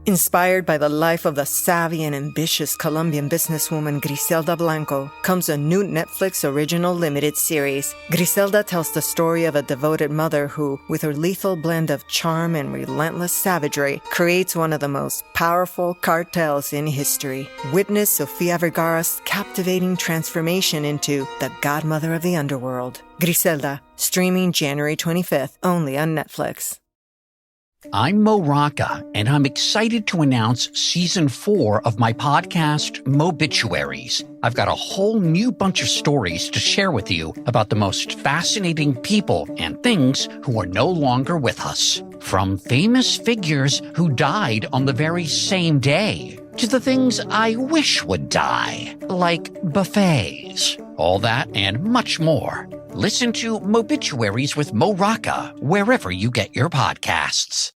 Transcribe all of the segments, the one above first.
Inspired by the life of the savvy and ambitious Colombian businesswoman Griselda Blanco comes a new Netflix original limited series. Griselda tells the story of a devoted mother who, with her lethal blend of charm and relentless savagery, creates one of the most powerful cartels in history. Witness Sofia Vergara's captivating transformation into the godmother of the underworld. Griselda, streaming January 25th, only on Netflix. I'm Mo Rocca, and I'm excited to announce Season 4 of my podcast, Mobituaries. I've got a whole new bunch of stories to share with you about the most fascinating people and things who are no longer with us. From famous figures who died on the very same day, to the things I wish would die, like buffets. All that and much more. Listen to Mobituaries with Mo Rocca wherever you get your podcasts.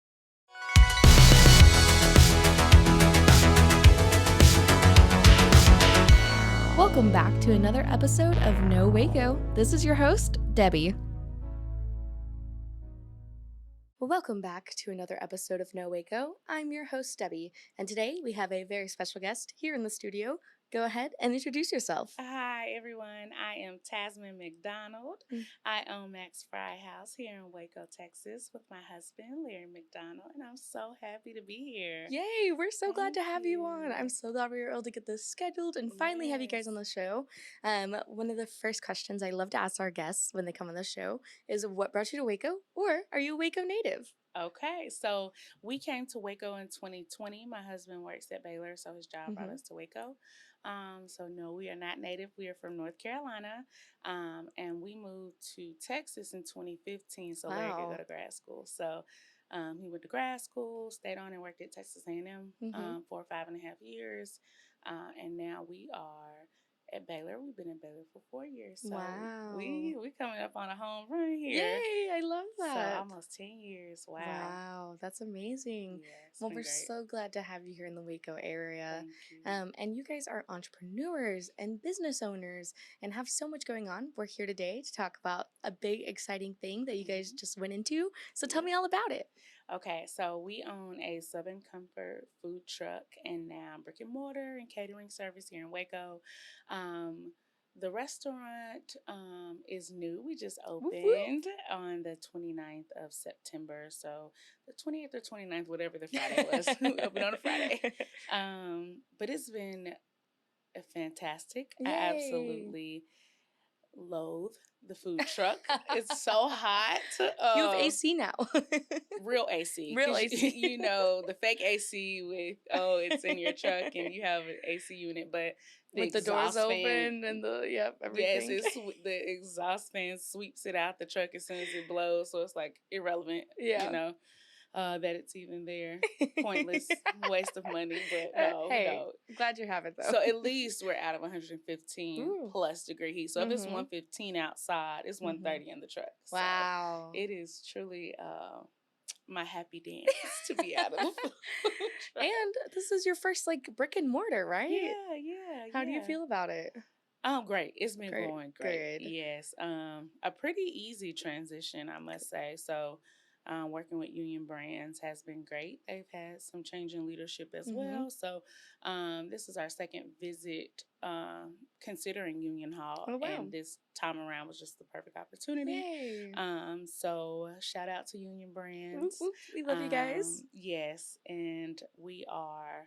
Welcome back to another episode of No Waco. This is your host, Debbie. Well, welcome back to another episode of No Waco. I'm your host, Debbie, and today we have a very special guest here in the studio. Go ahead and introduce yourself. Hi, everyone. I am Tasman McDonald. I own Max Fry House here in Waco, Texas, with my husband, Larry McDonald, and I'm so happy to be here. Yay! We're so glad to have you on. I'm so glad we were able to get this scheduled and finally have you guys on the show. One of the first questions I love to ask our guests when they come on the show is, what brought you to Waco, or are you a Waco native? Okay, so we came to Waco in 2020. My husband works at Baylor, so his job brought us to Waco. So no, we are not native. We are from North Carolina, and we moved to Texas in 2015 so Larry could go to grad school. So he went to grad school, stayed on and worked at Texas A&M for 5.5 years, and now we are at Baylor. We've been in Baylor for 4 years. So we coming up on a home run here. Yay, I love that. So almost 10 years. Wow. Wow, that's amazing. Yeah, well, we're great. So glad to have you here in the Waco area. Thank you. And you guys are entrepreneurs and business owners and have so much going on. We're here today to talk about a big, exciting thing that you guys just went into. So tell me all about it. Okay, so we own a Southern Comfort food truck and now brick and mortar and catering service here in Waco. The restaurant is new. We just opened on the 29th of September. So the 20th or 29th, whatever the Friday was, we opened on a Friday. But it's been fantastic. Yay. I absolutely loathe the food truck. It's so hot. You have AC now. Real AC. Real AC. You know, the fake AC with, it's in your truck and you have an AC unit, but with the doors open and everything. Yes, the exhaust fan sweeps it out the truck as soon as it blows, so it's like irrelevant, that it's even there. Pointless waste of money, but no. I'm glad you have it though. So at least we're out of 115 plus degree heat. So if it's 115 outside, it's 130 in the truck. Wow. So it is truly my happy dance to be out of the food truck. And this is your first brick and mortar, right? Yeah. How do you feel about it? Great. It's been going great. Good. Yes. A pretty easy transition, I must say. So working with Union Brands has been great. They've had some change in leadership as well. So this is our second visit considering Union Hall. Oh, wow. And this time around was just the perfect opportunity. Yay. So shout out to Union Brands. We love you guys. Yes. And we are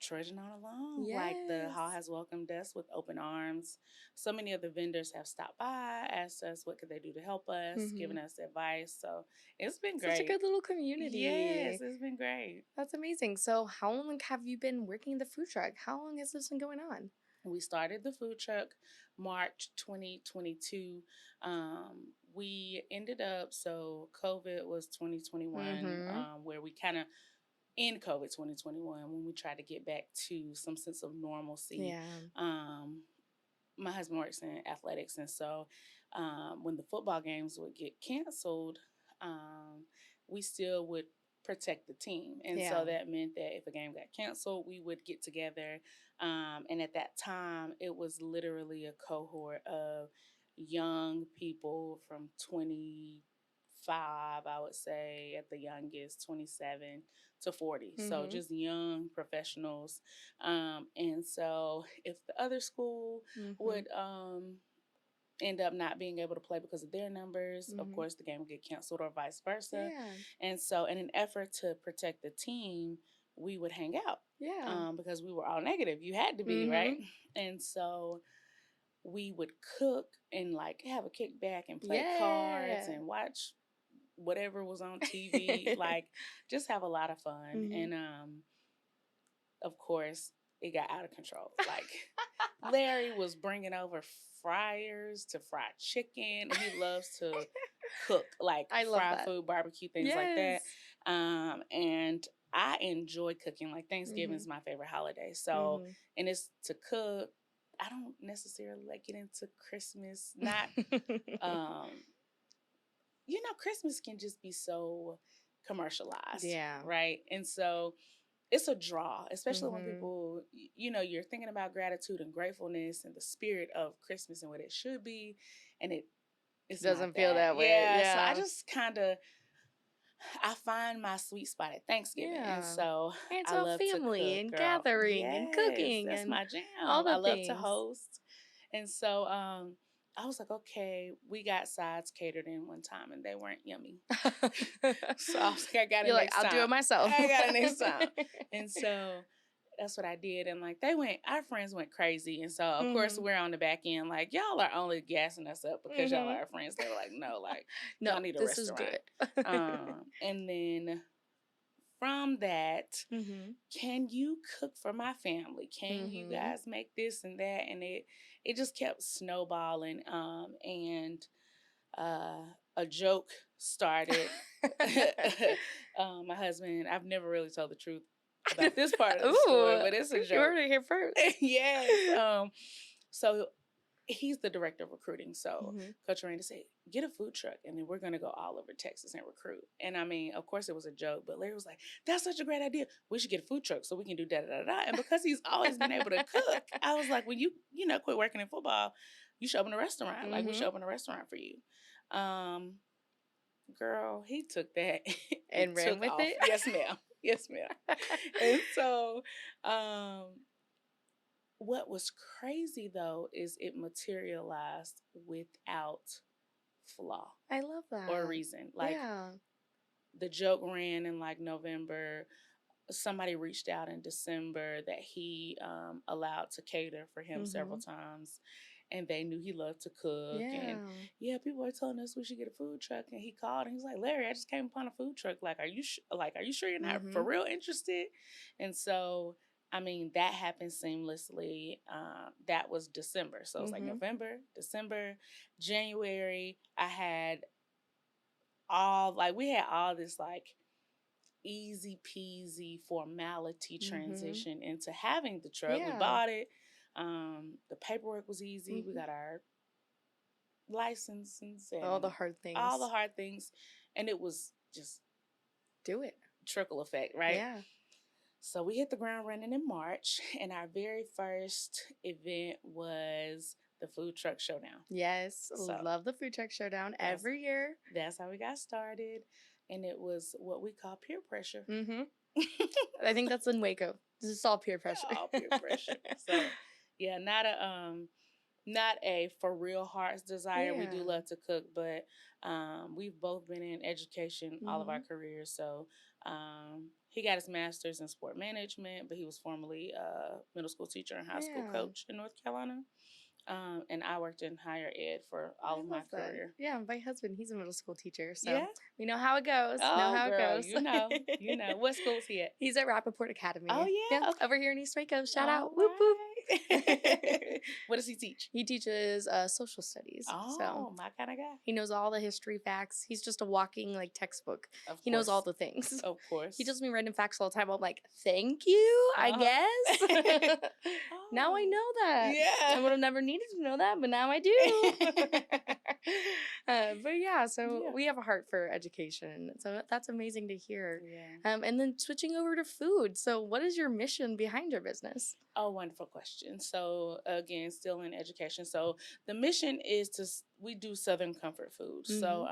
trudging on along. Yes. Like the hall has welcomed us with open arms. So many of the vendors have stopped by, asked us what could they do to help us, given us advice. So it's been great. Such a good little community. Yes, it's been great. That's amazing. So how long have you been working the food truck? How long has this been going on? We started the food truck March 2022. We ended up, so COVID was 2021, where we kind of in COVID 2021, when we tried to get back to some sense of normalcy. My husband works in athletics, and so when the football games would get canceled, we still would protect the team. And so that meant that if a game got canceled, we would get together. And at that time, it was literally a cohort of young people from 20 I would say, at the youngest, 27 to 40. So just young professionals. And so if the other school would end up not being able to play because of their numbers, of course, the game would get canceled or vice versa. Yeah. And so in an effort to protect the team, we would hang out. Yeah. Because we were all negative. You had to be, right? And so we would cook and like have a kickback and play cards and watch whatever was on TV, like just have a lot of fun. And of course, it got out of control. Like Larry was bringing over fryers to fry chicken. He loves to cook, like fry food, barbecue, things like that. And I enjoy cooking. Like Thanksgiving is my favorite holiday. So, and it's to cook. I don't necessarily like get into Christmas. Not, Christmas can just be so commercialized. Yeah. Right. And so it's a draw, especially when people, you're thinking about gratitude and gratefulness and the spirit of Christmas and what it should be. And it doesn't feel that way. Yeah. So I just I find my sweet spot at Thanksgiving. Yeah. And so it's I love family to cook, and girl. gathering and cooking. That's and my jam. all the I love things. to host. And so I was like, okay, we got sides catered in one time and they weren't yummy. So I was like, I got it next time. I'll do it myself. I got it next time. And so that's what I did. And like our friends went crazy. And so of course we're on the back end, like, y'all are only gassing us up because y'all are our friends. They were like, no, like, y'all need a restaurant. This is good. And then from that, can you cook for my family? Can you guys make this and that? And it just kept snowballing. And a joke started. My husband, I've never really told the truth about this part of the story, but it's a joke. You heard it here first. Yes. So he's the director of recruiting. So Coach Aranda said, get a food truck and then we're going to go all over Texas and recruit. And I mean, of course it was a joke, but Larry was like, that's such a great idea. We should get a food truck so we can do da-da-da-da. And because he's always been able to cook, I was like, when you quit working in football, you should open a restaurant. Like, we should open a restaurant for you. Girl, he took that and ran with it. Yes, ma'am. Yes, ma'am. And so, what was crazy though is it materialized without flaw. I love that. Or reason. Like, the joke ran in like November. Somebody reached out in December that he allowed to cater for him several times. And they knew he loved to cook. And people were telling us we should get a food truck. And he called and he's like, Larry, I just came upon a food truck. Like, are you sure you're not for real interested? And so, I mean, that happened seamlessly. That was December. So it was like November, December, January. We had all this like easy peasy formality transition into having the truck. We bought it. The paperwork was easy. We got our licenses and all the hard things. And it was just do it. Trickle effect, right? Yeah. So we hit the ground running in March, and our very first event was the Food Truck Showdown. Yes, so love the Food Truck Showdown every year. That's how we got started, and it was what we call peer pressure. I think that's in Waco. This is all peer pressure. All peer pressure. So, yeah, not a for real heart's desire. Yeah. We do love to cook, but we've both been in education all of our careers. So he got his master's in sport management, but he was formerly a middle school teacher and high school coach in North Carolina. And I worked in higher ed for all of my career. Yeah, my husband, he's a middle school teacher, so we know how it goes. You know. What school's he at? He's at Rappaport Academy. Oh, yeah? Okay. Over here in East Waco. Shout out. Whoop, whoop. What does he teach? He teaches social studies. Oh, so my kind of guy. He knows all the history facts. He's just a walking textbook. He knows all the things. Of course. He tells me random facts all the time. I'm like, thank you, I guess. Now I know that. Yeah. I would have never needed to know that, but now I do. We have a heart for education. So that's amazing to hear. Yeah. And then switching over to food. So what is your mission behind your business? Oh, wonderful question. So again, still in education. So the mission is we do Southern comfort food. So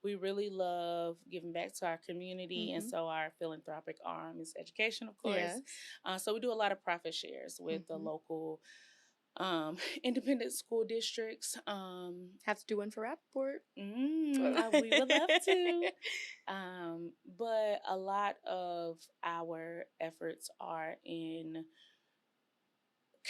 we really love giving back to our community. And Mm-hmm. so our philanthropic arm is education, of course. Yes. So we do a lot of profit shares with the Mm-hmm. local independent school districts. Have to do one for Rappaport. We would love to. But a lot of our efforts are in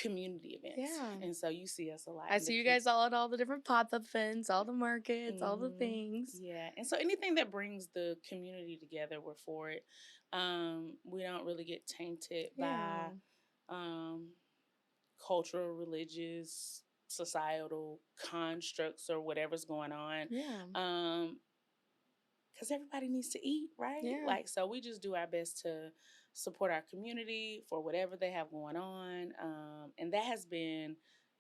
community events. Yeah. And so you see us a lot. I see you guys all at all the different pop-up events, all the markets, all the Mhm. things. Yeah. And so anything that brings the community together, we're for it. We don't really get tainted Yeah. by cultural, religious, societal constructs or whatever's going on. Yeah. Because everybody needs to eat, right? Yeah. Like, so we just do our best to support our community for whatever they have going on. And that has been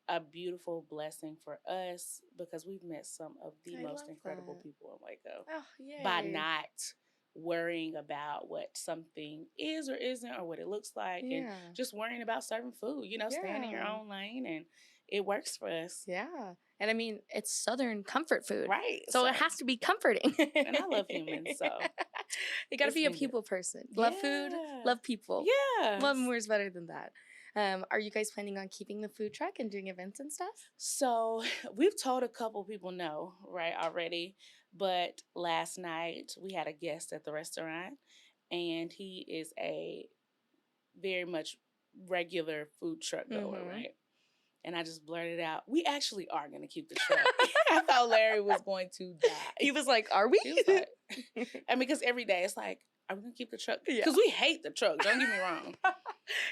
a beautiful blessing for us because we've met some of the I most love incredible that. people in Waco Oh, yay. by not worrying about what something is or isn't or what it looks like, and Yeah. just worrying about serving food, staying in your Yeah. own lane, and it works for us. Yeah. And I mean, it's Southern comfort food. Right. So it has to be comforting. And I love humans, so you got to it's be a been good. people person. Love food, Yeah. love people. Yeah. What more is better than that? Are you guys planning on keeping the food truck and doing events and stuff? So we've told a couple people no, right, already. But last night we had a guest at the restaurant, and he is a very much regular food truck goer, Mhm. right? And I just blurted out, we actually are going to keep the truck. I thought Larry was going to die. He was like, are we? He was like, and because every day it's like, are we going to keep the truck? Yeah. Because we hate the truck. Don't get me wrong.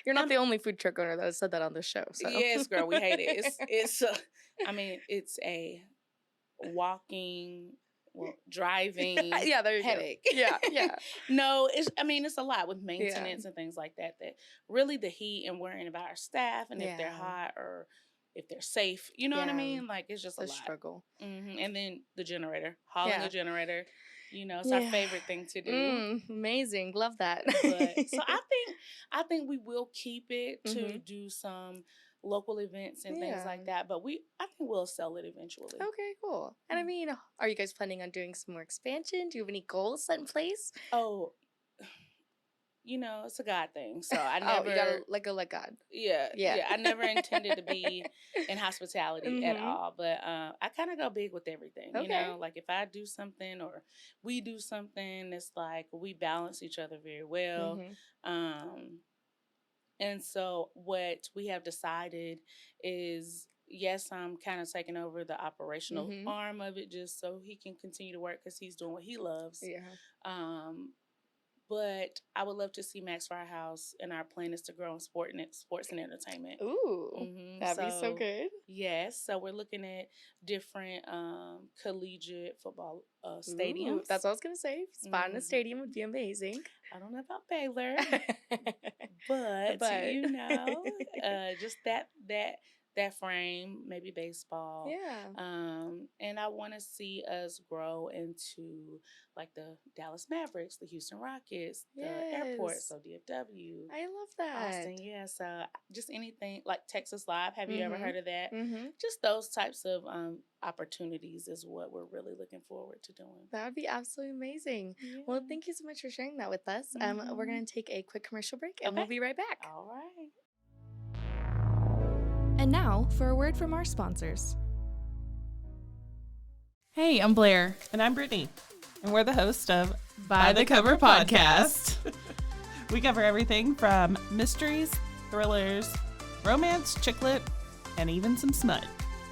You're not the only food truck owner that has said that on the show. So. Yes, girl, we hate it. It's a walking, driving yeah, there you headache. go. Yeah. No, it's a lot with maintenance and things like that. That really the heat and worrying about our staff and if they're hot or if they're safe. You know what I mean? Like it's just a lot. Struggle. Mm-hmm. And then the generator, hauling a generator. It's our favorite thing to do. Amazing, love that. So I think we will keep it to do some local events and things like that, but I think we'll sell it eventually. Okay, cool. And I mean, are you guys planning on doing some more expansion? Do you have any goals set in place? Oh, it's a God thing. So I never you gotta let go, let God. Yeah. I never intended to be in hospitality at all, but I kind of go big with everything. Okay. Like if I do something or we do something, it's like we balance each other very well. And so what we have decided is, yes, I'm kind of taking over the operational arm of it just so he can continue to work because he's doing what he loves. Yeah. But I would love to see Max Firehouse, and our plan is to grow in sports and entertainment. Ooh, that'd be so good. Yes, so we're looking at different collegiate football stadiums. Ooh, that's what I was going to say. Spot in a stadium would be amazing. I don't know about Baylor, but just that frame, maybe baseball. Yeah. And I want to see us grow into like the Dallas Mavericks, the Houston Rockets, the airport, so DFW. I love that. Austin, yeah. So just anything like Texas Live. Have you ever heard of that? Just those types of opportunities is what we're really looking forward to doing. That would be absolutely amazing. Yeah. Well, thank you so much for sharing that with us. We're going to take a quick commercial break and we'll be right back. All right. And now for a word from our sponsors. Hey, I'm Blair. And I'm Brittany. And we're the host of By the Cover Podcast. We cover everything from mysteries, thrillers, romance, chick lit, and even some smut.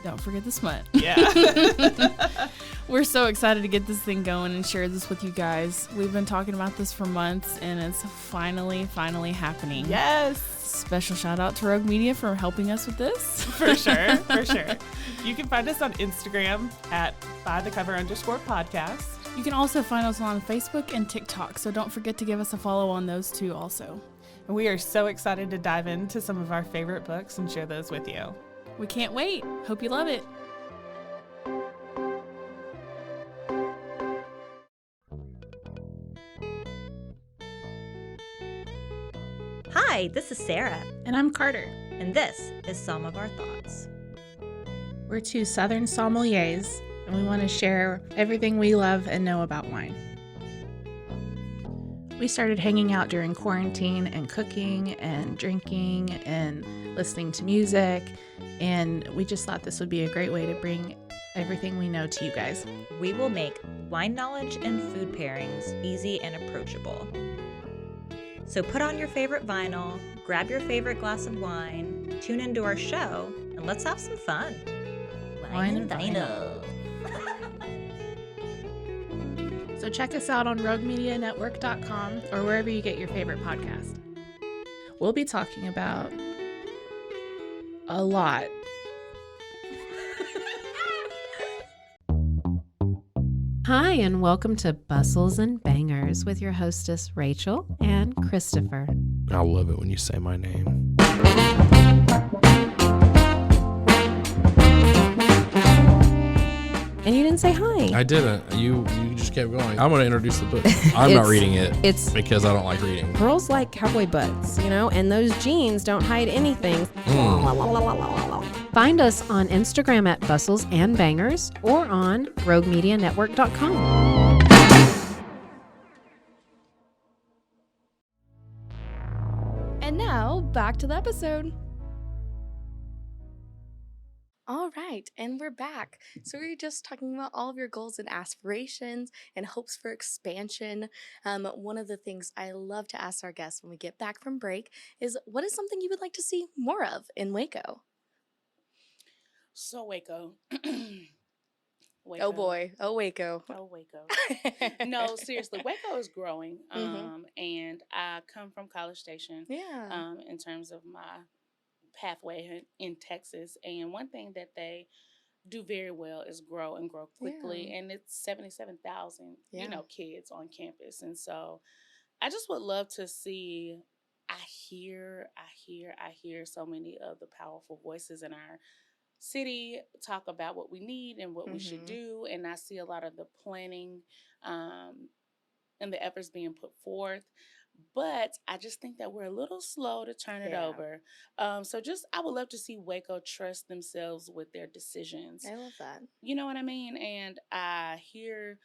Don't forget the smut. Yeah. We're so excited to get this thing going and share this with you guys. We've been talking about this for months, and it's finally happening. Yes. Special shout out to Rogue Media for helping us with this. For sure. You can find us on Instagram at bythecover_podcast. You can also find us on Facebook and TikTok, so don't forget to give us a follow on those too also. And we are so excited to dive into some of our favorite books and share those with you. We can't wait. Hope you love it. Hi, this is Sarah. And I'm Carter. And this is Some of Our Thoughts. We're two Southern sommeliers and we want to share everything we love and know about wine. We started hanging out during quarantine and cooking and drinking and listening to music, and we just thought this would be a great way to bring everything we know to you guys. We will make wine knowledge and food pairings easy and approachable. So put on your favorite vinyl, grab your favorite glass of wine, tune into our show, and let's have some fun. Wine and vinyl. So check us out on roguemedianetwork.com or wherever you get your favorite podcast. We'll be talking about a lot. Hi, and welcome to Bustles and Bangers with your hostess, Rachel and Christopher. I love it when you say my name. And you didn't say hi. I didn't. You just kept going. I'm going to introduce the book. I'm not reading it. It's because I don't like reading. Girls like cowboy butts, and those jeans don't hide anything. Find us on Instagram at Bustles and Bangers or on roguemedianetwork.com. And now, back to the episode. All right, and we're back. So we were just talking about all of your goals and aspirations and hopes for expansion. One of the things I love to ask our guests when we get back from break is, what is something you would like to see more of in Waco? So Waco. Oh boy. Oh, Waco. Oh, Waco. No, seriously, Waco is growing. And I come from College Station. Yeah. In terms of my pathway in Texas, and one thing that they do very well is grow and grow quickly. And it's 77,000 kids on campus, and so I just would love to see. I hear so many of the powerful voices in our city talk about what we need and what we should do, and I see a lot of the planning and the efforts being put forth. But I just think that we're a little slow to turn it over. So I would love to see Waco trust themselves with their decisions. I love that. You know what I mean? And I hear,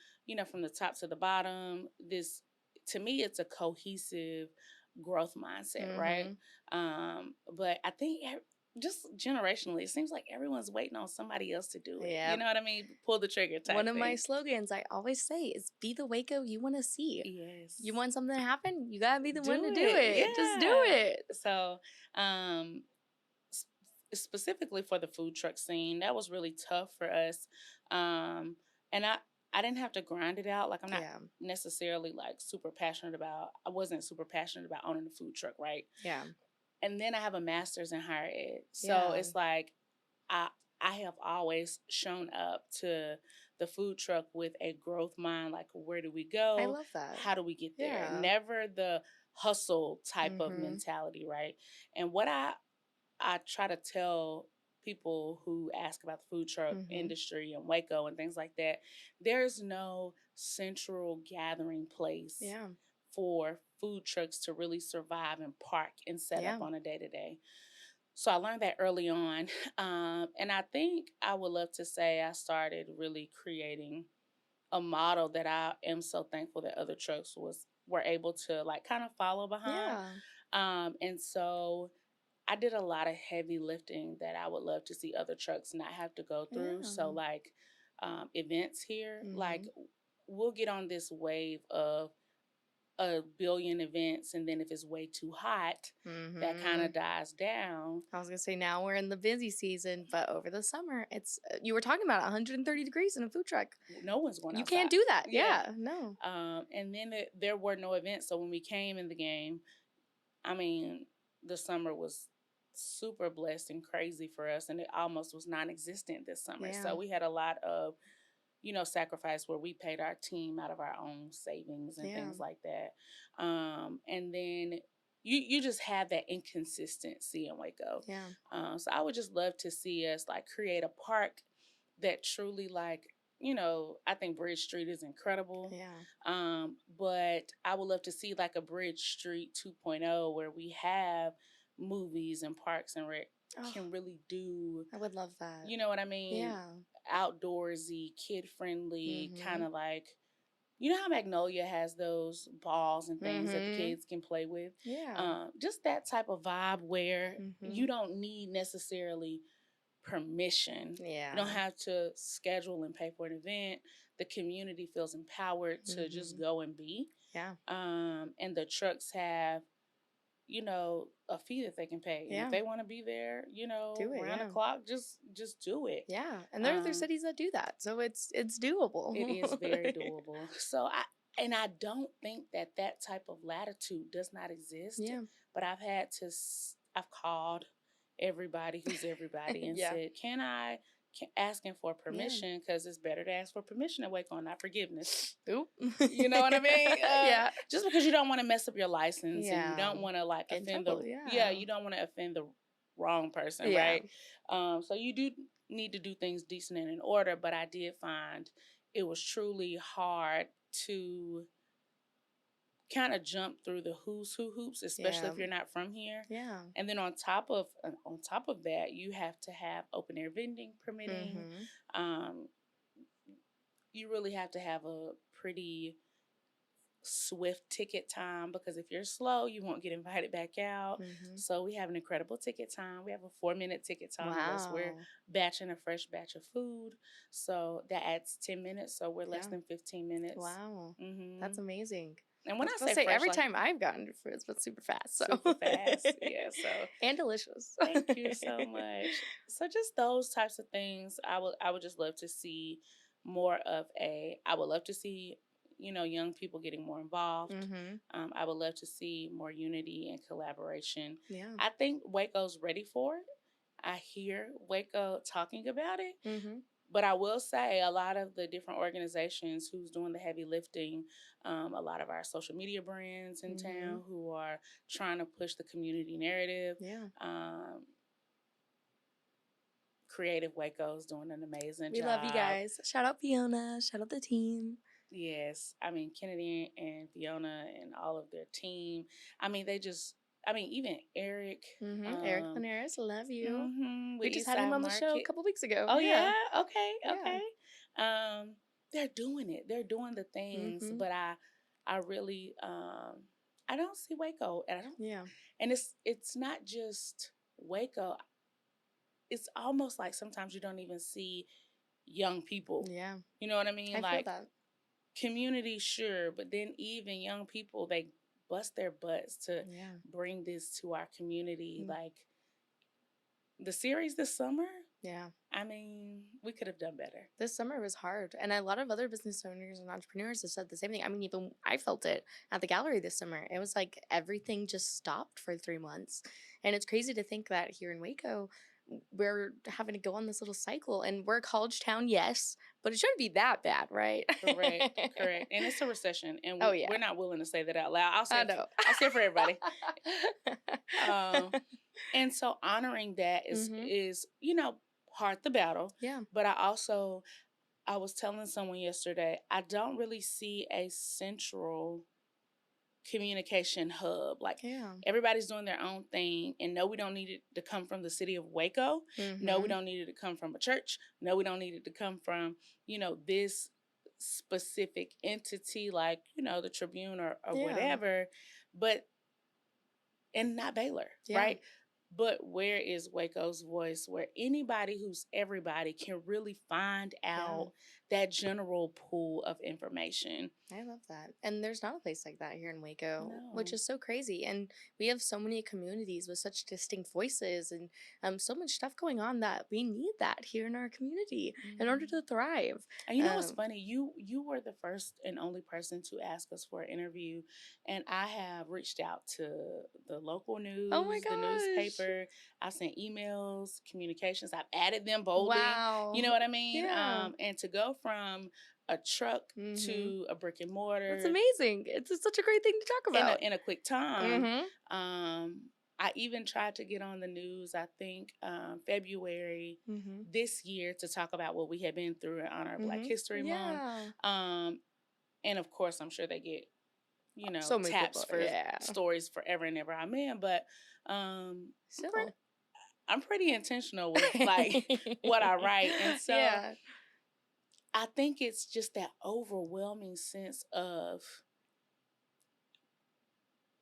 from the top to the bottom, to me, it's a cohesive growth mindset, right? But I think just generationally, it seems like everyone's waiting on somebody else to do it. Yeah. You know what I mean? Pull the trigger type One of thing. my slogans I always say is, be the Waco you want to see. Yes. You want something to happen? You got to be the one to do it. it. Just do it. So, specifically for the food truck scene, that was really tough for us. And I didn't have to grind it out. Like, I'm not necessarily I wasn't super passionate about owning a food truck, right? Yeah. And then I have a master's in higher ed. So it's like I have always shown up to the food truck with a growth mind. Like, where do we go? I love that. How do we get there? Yeah. Never the hustle type of mentality, right? And what I try to tell people who ask about the food truck industry and Waco and things like that, there's no central gathering place for food trucks to really survive and park and set up on a day-to-day. So I learned that early on. And I think I would love to say I started really creating a model that I am so thankful that other trucks were able to kind of follow behind. And so I did a lot of heavy lifting that I would love to see other trucks not have to go through. So events here, we'll get on this wave of 1 billion events, and then if it's way too hot, that kind of dies down. I was gonna say, now we're in the busy season, but over the summer, it's you were talking about 130 degrees in a food truck. No one's going outside. You can't do that. Yeah, no. And then there were no events. So when we came in the game, I mean, the summer was super blessed and crazy for us, and it almost was non-existent this summer. Yeah. So we had a lot of sacrifice where we paid our team out of our own savings and things like that. And then you just have that inconsistency in Waco. Yeah. So I would just love to see us create a park that truly I think Bridge Street is incredible. Yeah. But I would love to see a Bridge Street 2.0 where we have movies and parks and rec can really do. I would love that. You know what I mean? Yeah. outdoorsy, kid-friendly, kind of like, you know how Magnolia has those balls and things that the kids can play with? Yeah. Just that type of vibe where you don't need necessarily permission. Yeah. You don't have to schedule and pay for an event. The community feels empowered to just go and be. Yeah. And the trucks have, you know, a fee that they can pay. And if they want to be there, you know, around the clock, just do it. Yeah. And there are other cities that do that. So it's doable. It is very doable. So I don't think that type of latitude does not exist. Yeah. But I've called everybody who's everybody and said, asking for permission, because it's better to ask for permission at Waco, not forgiveness. Oop. You know what I mean? Yeah. Just because you don't want to mess up your license and you don't want to like offend you don't want to offend the wrong person, right? So you do need to do things decent and in order, but I did find it was truly hard to kind of jump through the who's who hoops, especially if you're not from here. Yeah. And then on top of that, you have to have open air vending permitting. You really have to have a pretty swift ticket time, because if you're slow, you won't get invited back out. So we have an incredible ticket time. We have a 4-minute ticket time because we're batching a fresh batch of food. So that adds 10 minutes. So we're less than 15 minutes. Wow. That's amazing. And when I say fresh, every time I've gotten food, it's been super fast. So super fast, yeah. So and delicious. Thank you so much. So just those types of things, I would just love to see more of I would love to see, you know, young people getting more involved. I would love to see more unity and collaboration. Yeah. I think Waco's ready for it. I hear Waco talking about it. But I will say a lot of the different organizations who's doing the heavy lifting, a lot of our social media brands in town who are trying to push the community narrative. Creative Waco's doing an amazing job. We love you guys. Shout out Fiona. Shout out the team. Yes. I mean, Kennedy and Fiona and all of their team. I mean, even Eric. Eric Linares, love you. We just Eastside had him on the show a couple weeks ago. Oh, yeah? Okay. They're doing it. They're doing the things. But I really, I don't see Waco. And and it's not just Waco. It's almost like sometimes you don't even see young people. Yeah. You know what I mean? I like, feel that. Community, sure. But then even young people, they bust their butts to bring this to our community. Like the series this summer. Yeah. I mean, we could have done better. This summer was hard. And a lot of other business owners and entrepreneurs have said the same thing. I mean, even I felt it at the gallery this summer. It was like everything just stopped for 3 months. And it's crazy to think that here in Waco, we're having to go on this little cycle. And we're a college town, yes, but it shouldn't be that bad, right? Correct. And it's a recession. And we're not willing to say that out loud. I'll say it for everybody. And so honoring that is, you know, part the battle. Yeah. But I was telling someone yesterday, I don't really see a central communication hub. Like everybody's doing their own thing, and no, we don't need it to come from the city of Waco. No, we don't need it to come from a church. No, we don't need it to come from, you know, this specific entity like, you know, the Tribune or whatever, and not Baylor, right? But where is Waco's voice, where anybody who's everybody can really find out that general pool of information? I love that. And there's not a place like that here in Waco, which is so crazy. And we have so many communities with such distinct voices and so much stuff going on that we need that here in our community in order to thrive. And you know what's funny? You were the first and only person to ask us for an interview. And I have reached out to the local news, the newspaper. I've sent emails, communications. I've added them boldly. Wow. You know what I mean? Yeah. And to go from a truck to a brick and mortar. That's amazing. It's such a great thing to talk about. In a quick time. I even tried to get on the news, I think, February this year to talk about what we had been through in honor of Black History Month. And of course, I'm sure they get, you know, so taps for stories forever and ever. Amen. But I'm pretty intentional with like what I write. And so I think it's just that overwhelming sense of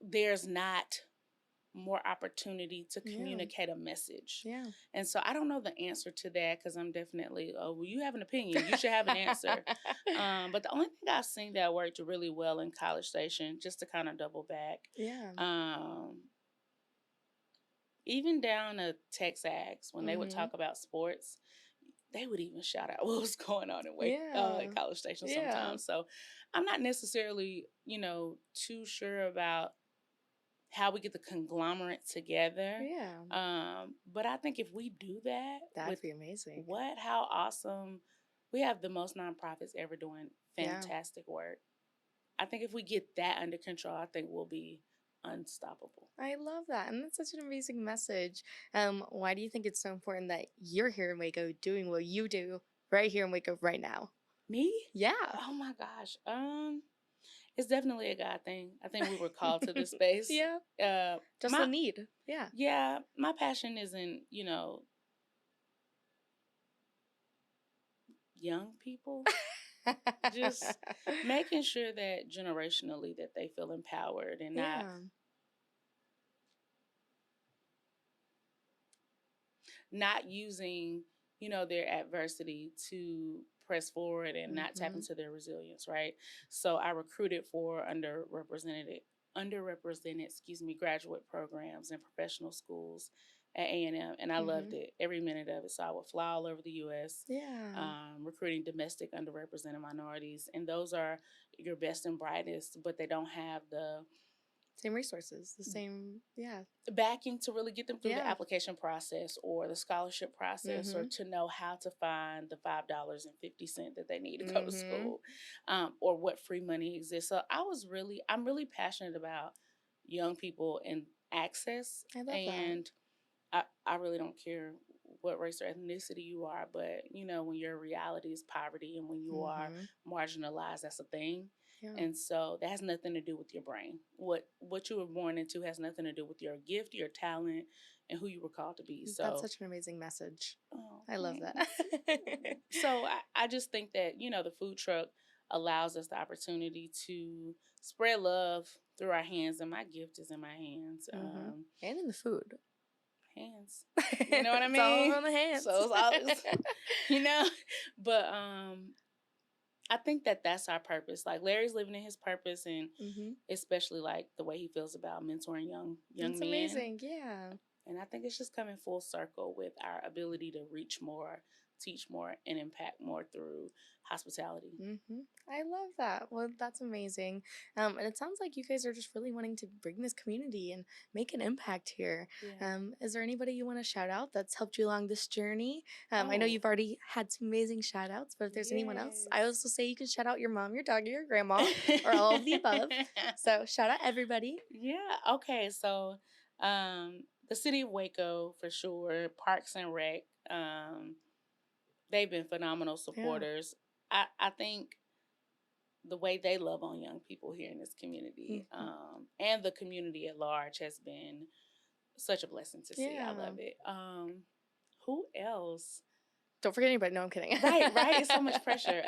there's not more opportunity to communicate a message. Yeah. And so I don't know the answer to that because I'm definitely, well, you have an opinion. You should have an answer. But the only thing I've seen that worked really well in College Station, just to kind of double back, even down to Texags, when they would talk about sports, they would even shout out what was going on in College Station sometimes. So I'm not necessarily, too sure about how we get the conglomerate together. But I think if we do that'd be amazing. How awesome. We have the most nonprofits ever doing fantastic work. I think if we get that under control, I think we'll be unstoppable. I love that. And that's such an amazing message. Why do you think it's so important that you're here in Waco doing what you do right here in Waco right now? Me? Yeah. Oh my gosh. It's definitely a God thing. I think we were called to this space. Just a need. Yeah. Yeah. My passion isn't, young people. Just making sure that generationally that they feel empowered and not using, their adversity to press forward and not tap into their resilience, right? So I recruited for underrepresented, graduate programs and professional schools at A&M, and I loved it, every minute of it. So I would fly all over the U.S. Recruiting domestic underrepresented minorities, and those are your best and brightest, but they don't have the same resources, the same backing to really get them through the application process or the scholarship process, or to know how to find the $5.50 that they need to go to school, or what free money exists. So I'm really passionate about young people and access. I love that. I really don't care what race or ethnicity you are, but when your reality is poverty and when you are marginalized, that's a thing. And so that has nothing to do with your brain. What you were born into has nothing to do with your gift, your talent, and who you were called to be. So that's such an amazing message. I love that. So I just think that, the food truck allows us the opportunity to spread love through our hands, and my gift is in my hands. And in the food. Hands. You know what I mean? It's all on the hands. So it's but I think that that's our purpose. Like Larry's living in his purpose, and especially like the way he feels about mentoring young men. It's amazing, yeah. And I think it's just coming full circle with our ability to reach more, teach more, and impact more through hospitality. I love that. Well, that's amazing. And it sounds like you guys are just really wanting to bring this community and make an impact here. Is there anybody you want to shout out that's helped you along this journey? I know you've already had some amazing shout outs, but if there's anyone else, I also say you can shout out your mom, your dog, your grandma, or all of the above. So shout out everybody. Yeah. Okay. So the city of Waco, for sure, Parks and Rec, they've been phenomenal supporters. I think the way they love on young people here in this community, and the community at large, has been such a blessing to see. I love it. Who else? Don't forget anybody. No, I'm kidding. Right. It's so much pressure.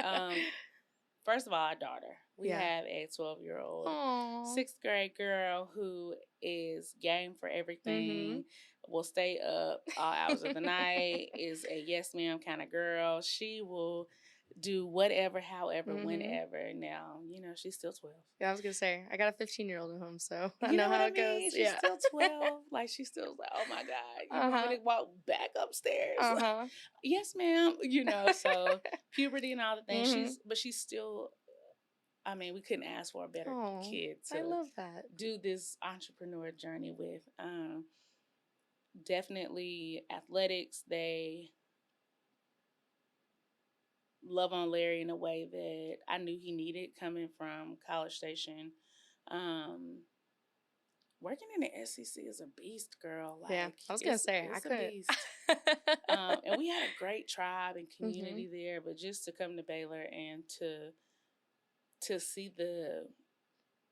First of all, our daughter. We have a 12-year-old, 6th grade girl who is game for everything, will stay up all hours of the night, is a yes ma'am kind of girl. She will do whatever, however, whenever. Now, she's still 12. Yeah, I was going to say, I got a 15-year-old at home, so I know how it goes. She's still 12. Like, she's still like, oh my God, you want me to walk back upstairs? Yes, ma'am. So puberty and all the things. But she's still, we couldn't ask for a better kid to I love that. do this entrepreneur journey with. Definitely athletics. They love on Larry in a way that I knew he needed coming from College Station. Working in the SEC is a beast, girl. Like, I was going to say, I couldn't. A beast. And we had a great tribe and community there, but just to come to Baylor and to see the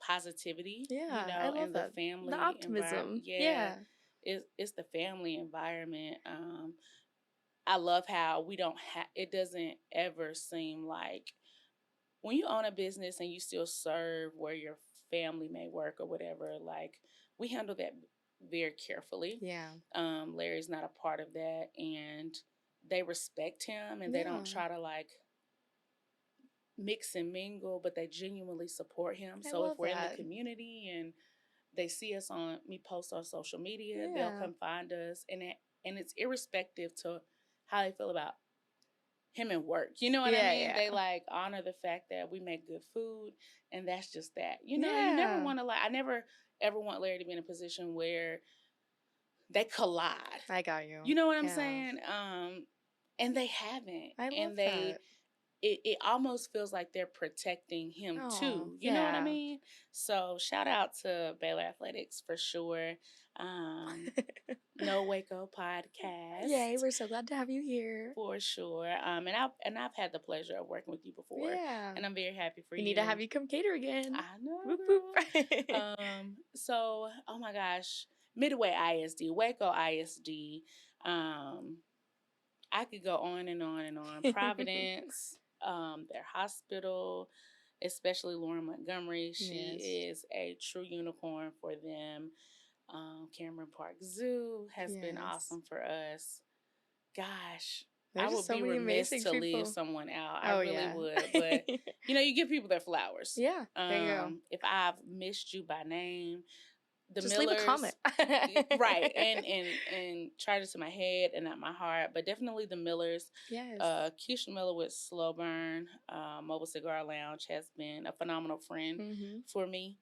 positivity, I love and that. the family, the optimism. It's the family environment. I love how we don't have, it doesn't ever seem like when you own a business and you still serve where your family may work or whatever, like we handle that very carefully. Yeah. Larry's not a part of that, and they respect him, and they don't try to like mix and mingle, but they genuinely support him. I So love if we're in that. the community and they see us on me post on social media, they'll come find us, and it's irrespective to how they feel about him and work. You know what I mean? They like honor the fact that we make good food, and that's just that. You know, you never want to like. I never ever want Larry to be in a position where they collide. I got you. You know what I'm saying? And they haven't. I love that. It almost feels like they're protecting him too. You know what I mean? So shout out to Baylor Athletics for sure. No Waco podcast. Yay, we're so glad to have you here. For sure. And I've had the pleasure of working with you before. Yeah. And I'm very happy for you. We need to have you come cater again. I know. Whoop, whoop. So, oh my gosh. Midway ISD, Waco ISD. I could go on and on and on. Providence, their hospital, especially Lauren Montgomery. She is a true unicorn for them. Cameron Park Zoo has been awesome for us. Gosh, I would be remiss to leave someone out. I really would. But, you give people their flowers. Yeah, there you go. If I've missed you by name, the just Millers, leave a comment. Right, and charge it to my head and not my heart, but definitely the Millers. Yes. Keisha Miller with Slow Burn, Mobile Cigar Lounge has been a phenomenal friend for me,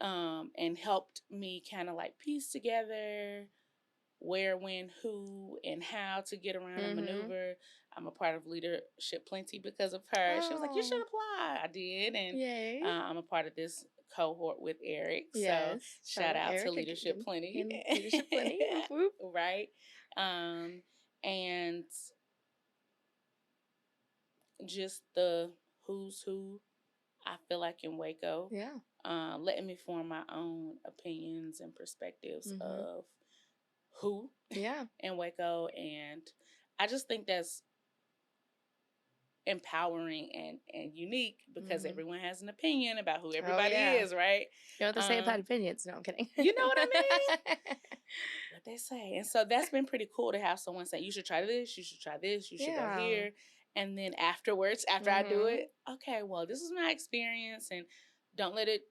and helped me kind of like piece together where, when, who, and how to get around and maneuver. I'm a part of Leadership Plenty because of her. She was like, you should apply. I did, and I'm a part of this cohort with Eric. Yes. So shout out Eric to Leadership Plenty. Leadership Plenty. Whoop, whoop. Right. And just the who's who, I feel like in Waco. Yeah. Letting me form my own opinions and perspectives of who in Waco. And I just think that's empowering and unique because everyone has an opinion about who everybody is, right? You know what they say about opinions? No, I'm kidding. You know what I mean? What they say. And so that's been pretty cool to have someone say, you should try this, you should try this, you should go here. And then afterwards, after I do it, okay, well, this is my experience, and don't let it,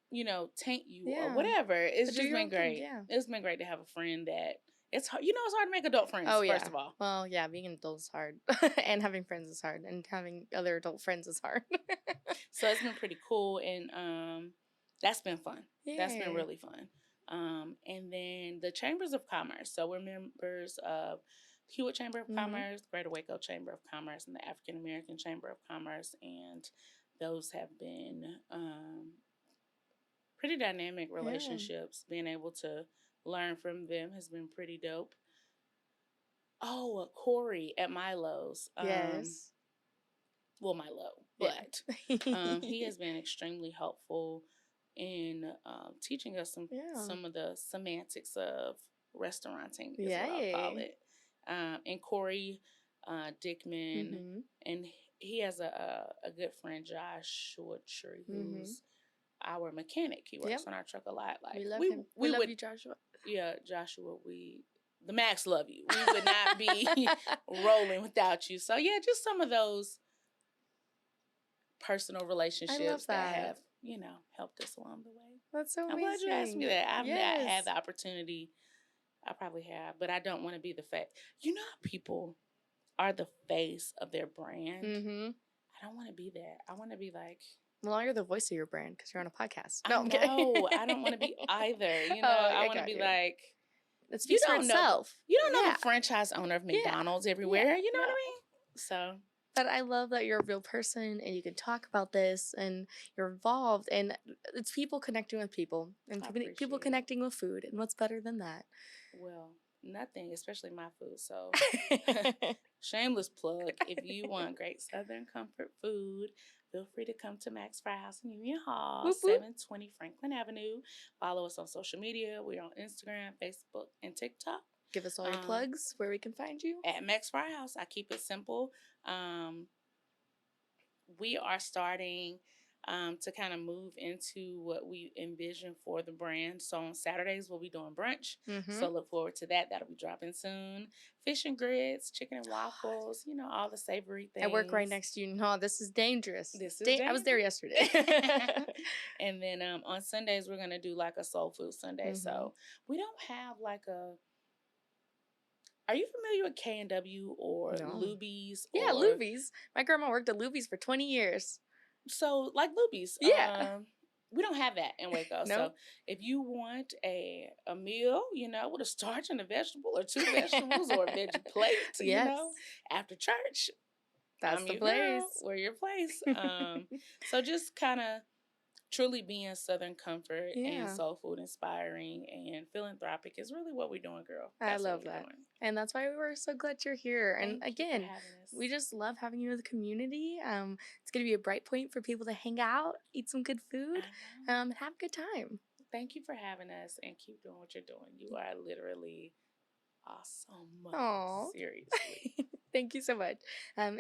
taint you or whatever. It's just been great. It's been great to have a friend that it's hard. It's hard to make adult friends, first of all. Well, yeah, being an adult is hard. And having friends is hard. And having other adult friends is hard. So it's been pretty cool. And that's been fun. Yay. That's been really fun. And then the Chambers of Commerce. So we're members of Hewitt Chamber of Commerce, Greater Waco Chamber of Commerce, and the African American Chamber of Commerce. And those have been pretty dynamic relationships. Being able to learn from them has been pretty dope. Oh, Corey at Milo's. Yes. Well, Milo, but he has been extremely helpful in teaching us some of the semantics of restauranting, is what I'll call it. And Corey Dickman, and he has a good friend, Joshua Tree, who's our mechanic. He works on our truck a lot. Like we love him. We love you, Joshua. Yeah, Joshua. The Max love you. We would not be rolling without you. So yeah, just some of those personal relationships that have helped us along the way. That's so amazing. I'm glad you asked me that. I've not had the opportunity. I probably have, but I don't want to be the face. You know how people are the face of their brand? I don't want to be that. I want to be like... Well, you're the voice of your brand because you're on a podcast. No, I'm kidding. I don't want to be either. I want to be like... It speaks for itself. You don't know the franchise owner of McDonald's everywhere. You know what I mean? So... But I love that you're a real person and you can talk about this and you're involved, and it's people connecting with people and people connecting with food. And what's better than that? Well, nothing, especially my food. So shameless plug. If you want great Southern comfort food, feel free to come to Max Fry House in Union Hall, 720 Franklin Avenue. Follow us on social media. We're on Instagram, Facebook, and TikTok. Give us all your plugs, where we can find you. At Max Fry House. I keep it simple. We are starting to kind of move into what we envision for the brand. So on Saturdays, we'll be doing brunch. So look forward to that. That'll be dropping soon. Fish and grits, chicken and waffles, you know, all the savory things. I work right next to you. No, this is dangerous. I was there yesterday. And then on Sundays, we're going to do like a soul food Sunday. So we don't have like a... Are you familiar with K&W or Luby's? Yeah, Luby's. My grandma worked at Luby's for 20 years. So, like Luby's. Yeah. We don't have that in Waco. No. So, if you want a meal, you know, with a starch and a vegetable or 2 vegetables or a veggie plate, you know, after church, that's the place. Girl, we're your place. So, just kind of truly being Southern comfort and soul food inspiring and philanthropic is really what we're doing, girl. I love that. And that's why we're so glad you're here. And again, we just love having you in the community. It's going to be a bright point for people to hang out, eat some good food, have a good time. Thank you for having us and keep doing what you're doing. You are literally awesome. Aww. Seriously. Thank you so much.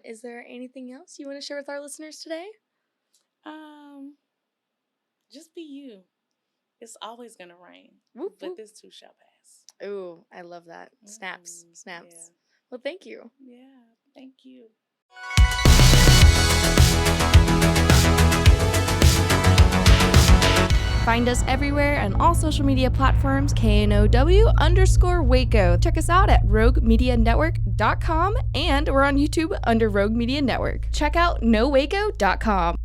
Is there anything else you want to share with our listeners today? Just be you. It's always going to rain. Whoop, but whoop. This too shall pass. Ooh, I love that. Snaps. Yeah. Well, thank you. Yeah, thank you. Find us everywhere on all social media platforms, KNOW_Waco. Check us out at roguemedianetwork.com, and we're on YouTube under Rogue Media Network. Check out nowaco.com.